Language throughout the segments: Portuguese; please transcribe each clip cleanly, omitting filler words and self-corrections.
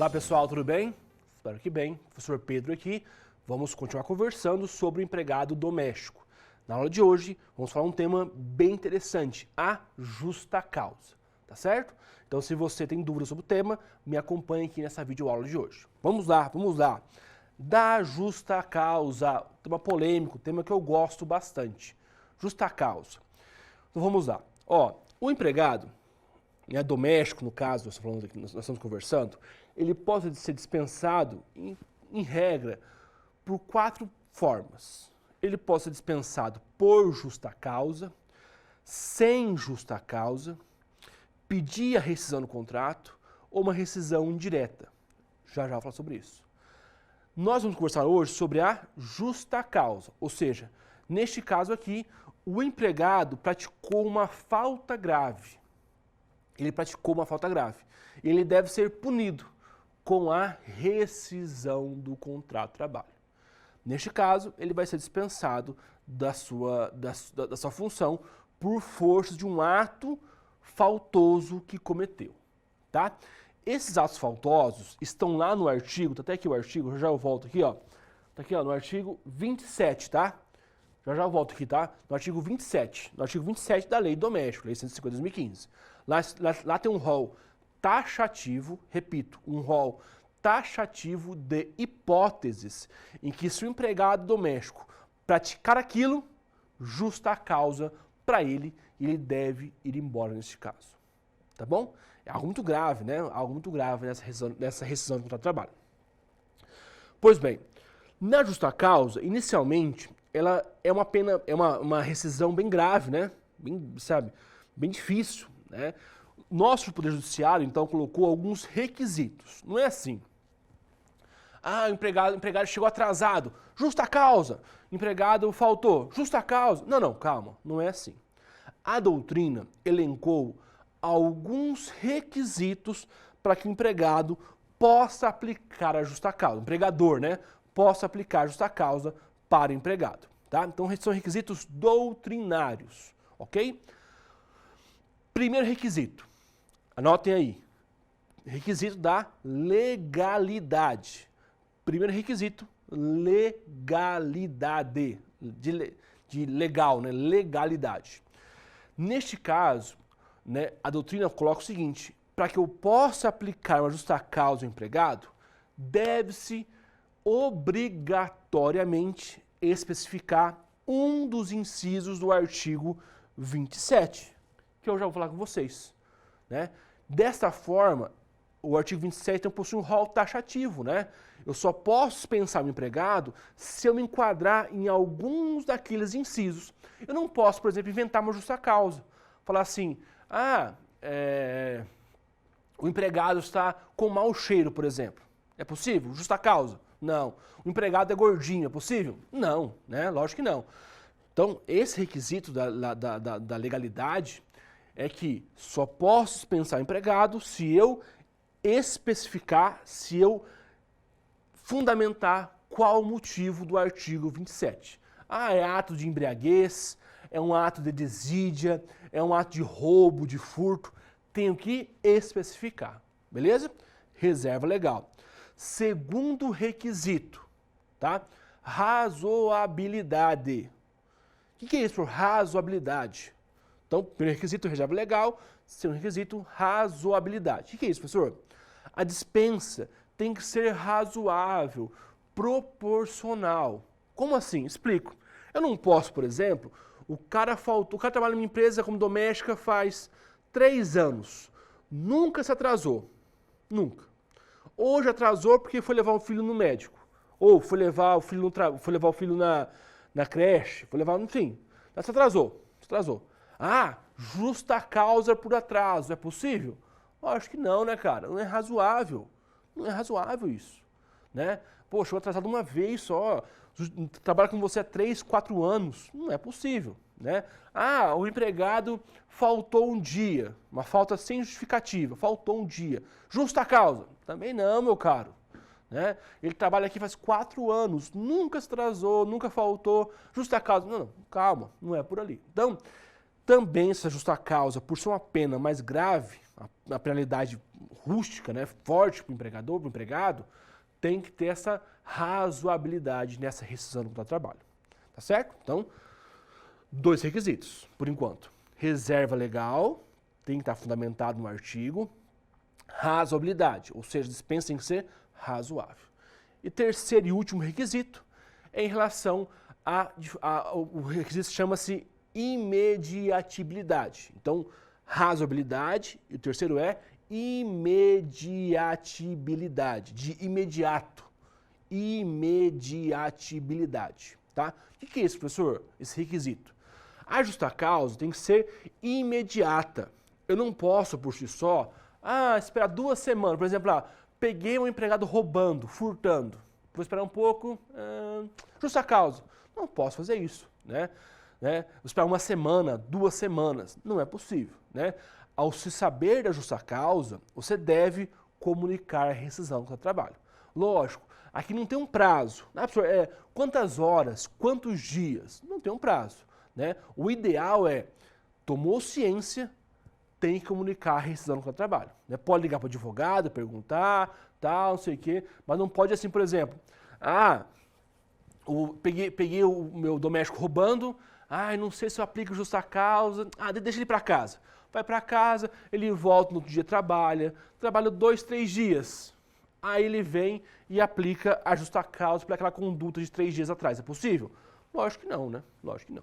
Olá pessoal, tudo bem? Espero que bem. Professor Pedro aqui. Vamos continuar conversando sobre o empregado doméstico. Na aula de hoje, vamos falar um tema bem interessante, a justa causa, tá certo? Então, se você tem dúvidas sobre o tema, me acompanhe aqui nessa videoaula de hoje. Vamos lá, vamos lá. Da justa causa, tema polêmico, tema que eu gosto bastante. Justa causa. Então, vamos lá. Ó, o empregado, doméstico, no caso, nós estamos conversando, ele pode ser dispensado, em regra, por 4 formas. Ele pode ser dispensado por justa causa, sem justa causa, pedir a rescisão do contrato ou uma rescisão indireta. Já vou falar sobre isso. Nós vamos conversar hoje sobre a justa causa, ou seja, neste caso aqui, o empregado praticou uma falta grave. Ele praticou uma falta grave. Ele deve ser punido com a rescisão do contrato de trabalho. Neste caso, ele vai ser dispensado da sua função por força de um ato faltoso que cometeu, tá? Esses atos faltosos estão lá no artigo, tá até aqui o artigo, já eu volto aqui, ó. Tá aqui, ó, no artigo 27, tá? Já eu volto aqui, tá? No artigo 27. No artigo 27 da Lei Doméstica, Lei 150 de 2015. Lá tem um rol taxativo, repito, um rol taxativo de hipóteses em que se o empregado doméstico praticar aquilo, justa causa para ele, e ele deve ir embora nesse caso. Tá bom? É algo muito grave, né? Algo muito grave nessa rescisão do contrato de trabalho. Pois bem, na justa causa, inicialmente, ela é uma pena, uma rescisão bem grave, né? Bem difícil, né? Nosso Poder Judiciário, então, colocou alguns requisitos. Não é assim. Ah, o empregado chegou atrasado. Justa causa. Empregado faltou. Justa causa. Não, calma. Não é assim. A doutrina elencou alguns requisitos para que o empregado possa aplicar a justa causa. O empregador, né? Possa aplicar a justa causa para o empregado. Tá? Então, são requisitos doutrinários. Ok? Primeiro requisito. Anotem aí. Requisito da legalidade. Primeiro requisito, legalidade. De legal, né? Legalidade. Neste caso, né, a doutrina coloca o seguinte: para que eu possa aplicar uma justa causa ao empregado, deve-se obrigatoriamente especificar um dos incisos do artigo 27, que eu já vou falar com vocês. Né? Desta forma, o artigo 27 então, possui um rol taxativo. Né? Eu só posso dispensar o empregado se eu me enquadrar em alguns daqueles incisos. Eu não posso, por exemplo, inventar uma justa causa. Falar assim, o empregado está com mau cheiro, por exemplo. É possível? Justa causa? Não. O empregado é gordinho, é possível? Não, né? Lógico que não. Então, esse requisito da legalidade é que só posso dispensar o empregado se eu especificar, se eu fundamentar qual o motivo do artigo 27. É ato de embriaguez, é um ato de desídia, é um ato de roubo, de furto. Tenho que especificar, beleza? Reserva legal. Segundo requisito, tá? Razoabilidade. O que é isso por razoabilidade? Então, primeiro requisito, reserva legal. Segundo requisito, razoabilidade. O que é isso, professor? A dispensa tem que ser razoável, proporcional. Como assim? Explico. Eu não posso, por exemplo, o cara trabalha numa empresa como doméstica faz 3 anos. Nunca se atrasou. Nunca. Hoje atrasou porque foi levar o filho no médico. Ou foi levar o filho, na creche. Enfim. Se atrasou. Justa causa por atraso. É possível? Acho que não, né, cara? Não é razoável. Não é razoável isso. Né? Poxa, eu atrasado uma vez só. Trabalho com você há 3, 4 anos. Não é possível. Né? O empregado faltou um dia. Uma falta sem justificativa. Faltou um dia. Justa causa? Também não, meu caro. Né? Ele trabalha aqui faz 4 anos. Nunca se atrasou, nunca faltou. Justa causa? Não, calma. Não é por ali. Então, também essa justa causa, por ser uma pena mais grave, a penalidade rústica, né, forte para o empregador, para o empregado, tem que ter essa razoabilidade nessa rescisão do contrato de trabalho. Tá certo? Então, 2 requisitos, por enquanto. Reserva legal, tem que estar fundamentado no artigo. Razoabilidade, ou seja, dispensa tem que ser razoável. E terceiro e último requisito é em relação o requisito chama-se imediatibilidade. Então, razoabilidade, e o terceiro é imediatibilidade, de imediato. Imediatibilidade, tá? O que é isso, professor? Esse requisito. A justa causa tem que ser imediata. Eu não posso, por si só, esperar 2 semanas. Por exemplo, peguei um empregado roubando, furtando. Vou esperar um pouco, justa causa. Não posso fazer isso, né? Vou esperar 1 semana, 2 semanas. Não é possível, né? Ao se saber da justa causa, você deve comunicar a rescisão do trabalho. Lógico, aqui não tem um prazo. Né, professor? Quantas horas, quantos dias? Não tem um prazo, né? O ideal é, tomou ciência, tem que comunicar a rescisão do trabalho. Né? Pode ligar para o advogado, perguntar, tal, não sei o quê, mas não pode assim, por exemplo, peguei o meu doméstico roubando, não sei se eu aplico justa causa, deixa ele ir para casa. Vai para casa, ele volta no outro dia, trabalha 2, 3 dias. Aí ele vem e aplica a justa causa para aquela conduta de 3 dias atrás. É possível? Lógico que não, né? Lógico que não.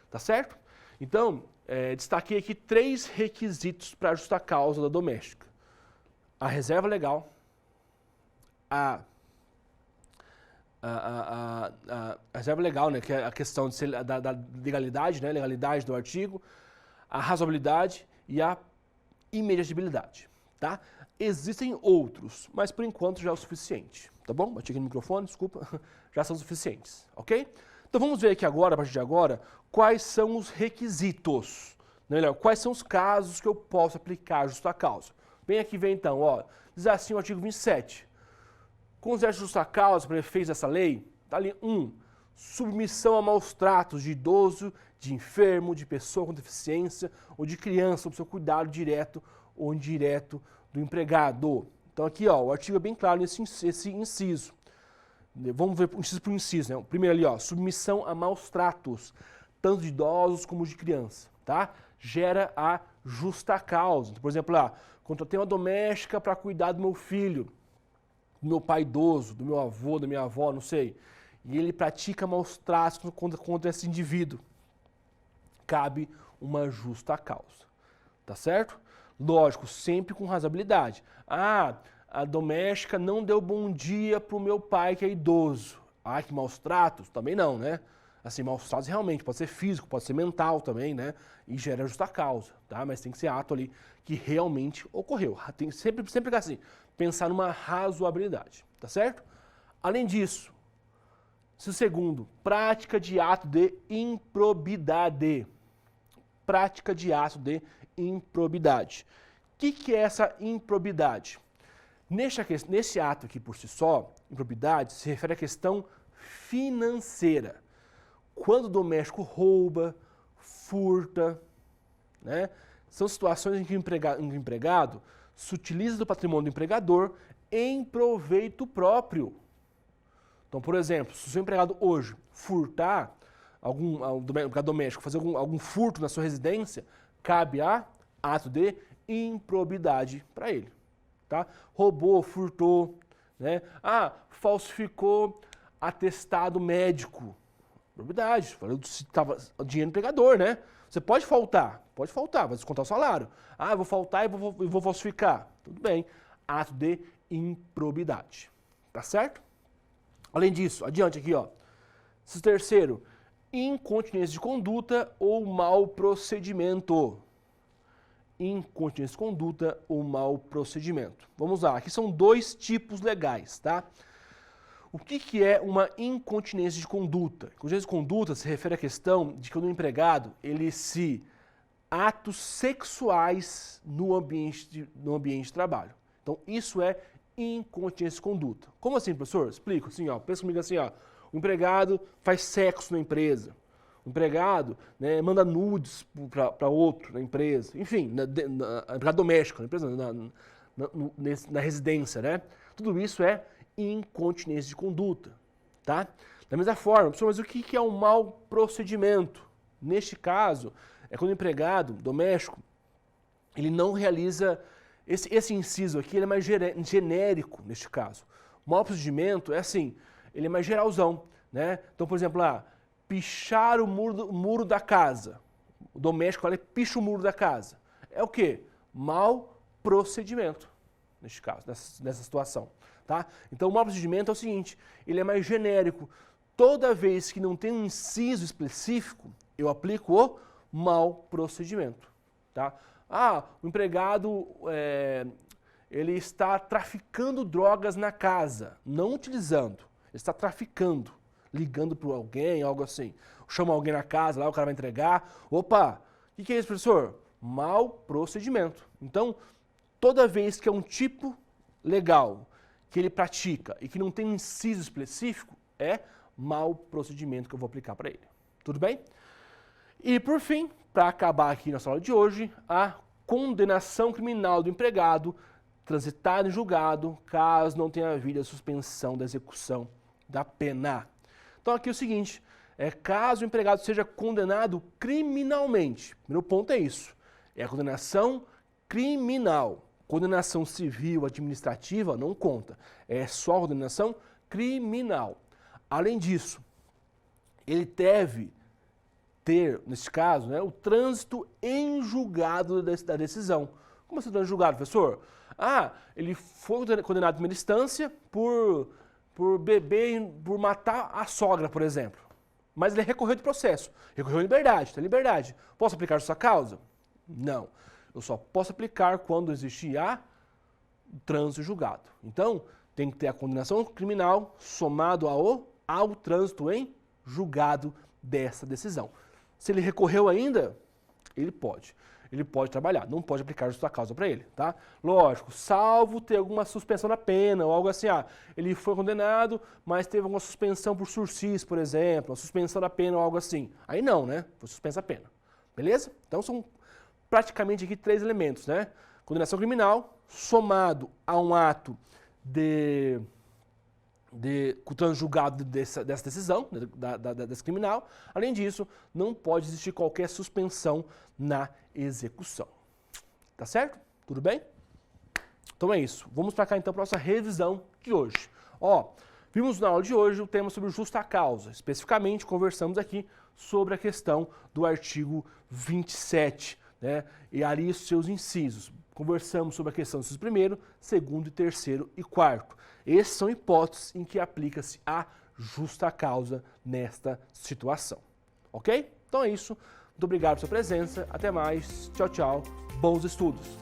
Tá certo? Então, destaquei aqui 3 requisitos para a justa causa da doméstica. A reserva legal, a reserva legal, né, que é a questão da legalidade, né, legalidade do artigo, a razoabilidade e a imediatibilidade, tá? Existem outros, mas por enquanto já é o suficiente, tá bom? Bati aqui no microfone, desculpa, já são suficientes, ok? Então vamos ver aqui agora, a partir de agora, quais são os requisitos, né, melhor, quais são os casos que eu posso aplicar a justa causa. Bem aqui vem então, diz assim o artigo 27. Considera justa causa para efeitos dessa lei, está ali 1. Submissão a maus tratos de idoso, de enfermo, de pessoa com deficiência ou de criança sob seu cuidado direto ou indireto do empregado. Então aqui o artigo é bem claro nesse inciso. Vamos ver inciso por inciso, né? O primeiro ali, submissão a maus tratos, tanto de idosos como de criança, tá? Gera a justa causa. Então, por exemplo, contratei uma doméstica para cuidar do meu filho, do meu pai idoso, do meu avô, da minha avó, não sei, e ele pratica maus tratos contra esse indivíduo. Cabe uma justa causa, tá certo? Lógico, sempre com razoabilidade. A doméstica não deu bom dia pro meu pai que é idoso. Que maus tratos? Também não, né? Assim, maus tratos realmente, pode ser físico, pode ser mental também, né? E gera justa causa, tá? Mas tem que ser ato ali que realmente ocorreu. Tem sempre assim, pensar numa razoabilidade, tá certo? Além disso, segundo, prática de ato de improbidade. Prática de ato de improbidade. O que é essa improbidade? Nesse ato aqui por si só, improbidade se refere à questão financeira. Quando o doméstico rouba, furta, né? São situações em que o empregado se utiliza do patrimônio do empregador em proveito próprio. Então, por exemplo, se o seu empregado hoje furtar, algum empregado doméstico fazer algum furto na sua residência, cabe a ato de improbidade para ele. Tá? Roubou, furtou, né? Falsificou atestado médico. Improbidade, falou se estava dinheiro do empregador, né? Você pode faltar, vai descontar o salário. Eu vou faltar e vou falsificar. Tudo bem, ato de improbidade. Tá certo? Além disso, adiante aqui, terceiro, incontinência de conduta ou mau procedimento. Incontinência de conduta ou mau procedimento. Vamos lá, aqui são 2 tipos legais, tá? O que é uma incontinência de conduta? Incontinência de conduta se refere à questão de que o empregado, atos sexuais no ambiente de trabalho. Então, isso é incontinência de conduta. Como assim, professor? Explico assim, pensa comigo assim, o empregado faz sexo na empresa, o empregado, né, manda nudes para outro na empresa, enfim, empregado doméstico, na empresa, na residência, né? Tudo isso é incontinência de conduta, tá? Da mesma forma, professor, mas o que é um mau procedimento? Neste caso, é quando o empregado doméstico, ele não realiza, esse inciso aqui ele é mais genérico neste caso. O mau procedimento é assim, ele é mais geralzão, né? Então, por exemplo, pichar o muro da casa. O doméstico, picha o muro da casa. É o quê? Mau procedimento, neste caso, nessa situação, tá? Então, o mau procedimento é o seguinte, ele é mais genérico. Toda vez que não tem um inciso específico, eu aplico o mau procedimento, tá? O empregado, ele está traficando drogas na casa, não utilizando, ele está traficando, ligando para alguém, algo assim. Chama alguém na casa, lá o cara vai entregar. Opa, o que é isso, professor? Mau procedimento. Então, toda vez que é um tipo legal que ele pratica e que não tem um inciso específico, é mau procedimento que eu vou aplicar para ele. Tudo bem? E por fim, para acabar aqui na aula de hoje, a condenação criminal do empregado transitada em julgado, caso não tenha havido a suspensão da execução da pena. Então aqui é o seguinte, caso o empregado seja condenado criminalmente, o primeiro ponto é isso, é a condenação criminal. Condenação civil, administrativa, não conta, é só a condenação criminal. Além disso, ele deve ter, nesse caso, né, o trânsito em julgado da decisão. Como assim trânsito em julgado, professor? Ele foi condenado em primeira instância por beber, por matar a sogra, por exemplo. Mas ele recorreu de processo. Recorreu em liberdade, está em liberdade. Posso aplicar sua causa? Não. Eu só posso aplicar quando existir trânsito em julgado. Então, tem que ter a condenação criminal somado ao trânsito em julgado dessa decisão. Se ele recorreu ainda, ele pode trabalhar, não pode aplicar justa causa para ele, tá? Lógico, salvo ter alguma suspensão da pena ou algo assim, ele foi condenado, mas teve alguma suspensão por sursis, por exemplo, uma suspensão da pena ou algo assim. Aí não, né? Foi suspensa a pena. Beleza? Então são praticamente aqui 3 elementos, né? Condenação criminal somado a um ato com o trânsito julgado dessa decisão, dessa criminal. Além disso, não pode existir qualquer suspensão na execução. Tá certo? Tudo bem? Então é isso. Vamos para cá então para a nossa revisão de hoje. Vimos na aula de hoje o tema sobre justa causa. Especificamente, conversamos aqui sobre a questão do artigo 27, né? E ali os seus incisos. Conversamos sobre a questão do inciso primeiro, segundo, terceiro e quarto. Essas são hipóteses em que aplica-se a justa causa nesta situação. Ok? Então é isso. Muito obrigado pela sua presença. Até mais. Tchau, tchau. Bons estudos.